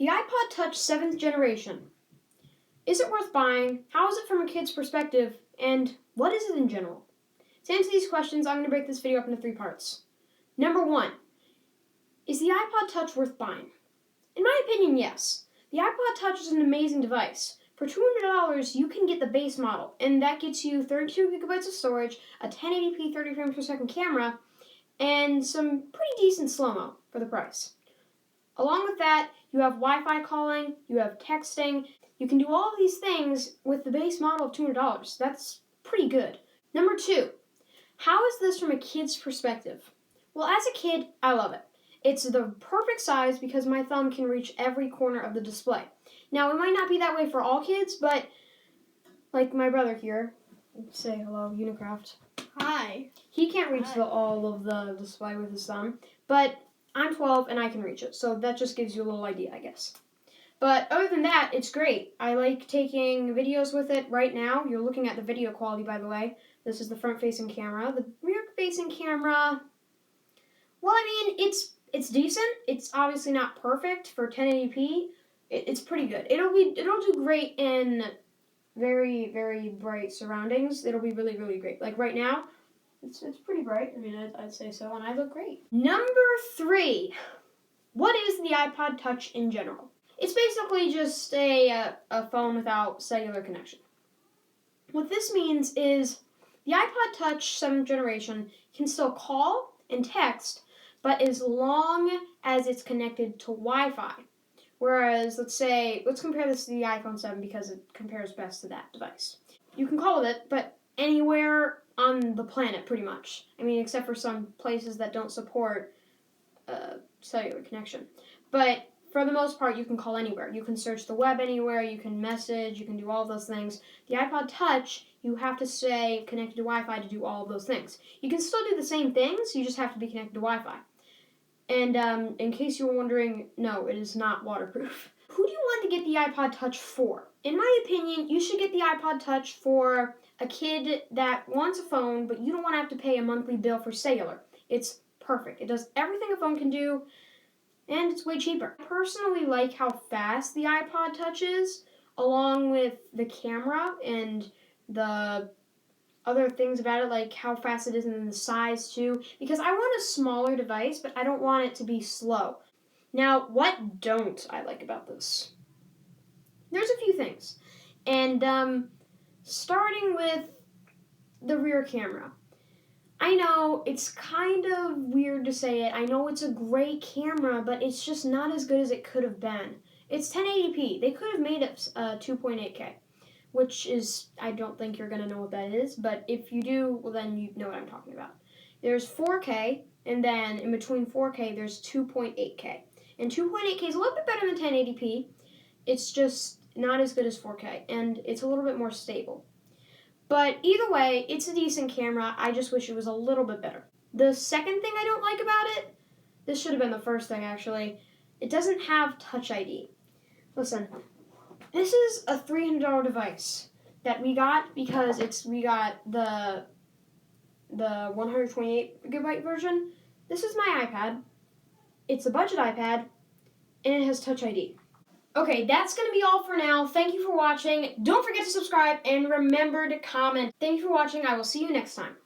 The iPod Touch 7th generation. Is it worth buying? How is it from a kid's perspective? And what is it in general? To answer these questions, I'm going to break this video up into 3 parts. Number 1. Is the iPod Touch worth buying? In my opinion, yes. The iPod Touch is an amazing device. For $200, you can get the base model, and that gets you 32 gigabytes of storage, a 1080p 30 frames per second camera, and some pretty decent slow-mo for the price. Along with that, you have Wi-Fi calling, you have texting. You can do all of these things with the base model of $200. That's pretty good. Number 2, how is this from a kid's perspective? Well, as a kid, I love it. It's the perfect size because my thumb can reach every corner of the display. Now, it might not be that way for all kids, but like my brother here, say hello, Unicraft. Hi. He can't reach all of the display with his thumb, but I'm 12 and I can reach it, so that just gives you a little idea, I guess. But other than that, it's great. I like taking videos with it right now. You're looking at the video quality, by the way. This is the front-facing camera. The rear-facing camera, well, I mean, it's decent. It's obviously not perfect for 1080p. It's pretty good. It'll do great in very, very bright surroundings. It'll be really, really great. Like right now, it's pretty bright. I mean, I'd say so, and I look great. Number 3, what is the iPod Touch in general? It's basically just a phone without cellular connection. What this means is the iPod Touch 7th generation can still call and text, but as long as it's connected to Wi-Fi. Whereas, let's compare this to the iPhone 7 because it compares best to that device. You can call with it, but anywhere on the planet, pretty much. I mean, except for some places that don't support cellular connection. But for the most part, you can call anywhere. You can search the web anywhere, you can message, you can do all of those things. The iPod Touch, you have to stay connected to Wi-Fi to do all of those things. You can still do the same things, you just have to be connected to Wi-Fi. And in case you were wondering, no, it is not waterproof. Who do you want to get the iPod Touch for? In my opinion, you should get the iPod Touch for a kid that wants a phone, but you don't want to have to pay a monthly bill for cellular. It's perfect. It does everything a phone can do, and it's way cheaper. I personally like how fast the iPod Touch is, along with the camera and the other things about it, like how fast it is and the size too, because I want a smaller device, but I don't want it to be slow. Now, what don't I like about this? There's a few things, and starting with the rear camera. I know it's kind of weird to say it. I know it's a great camera, but it's just not as good as it could have been. It's 1080p. They could have made it 2.8K. Which is, I don't think you're going to know what that is, but if you do, well then you know what I'm talking about. There's 4K, and then in between 4K, there's 2.8K. And 2.8K is a little bit better than 1080p. It's just not as good as 4K, and it's a little bit more stable. But either way, it's a decent camera. I just wish it was a little bit better. The second thing I don't like about it, this should have been the first thing actually, it doesn't have Touch ID. Listen. This is a $300 device that we got because we got the 128 gigabyte version. This is my iPad. It's a budget iPad, and it has Touch ID. Okay, that's going to be all for now. Thank you for watching. Don't forget to subscribe, and remember to comment. Thank you for watching. I will see you next time.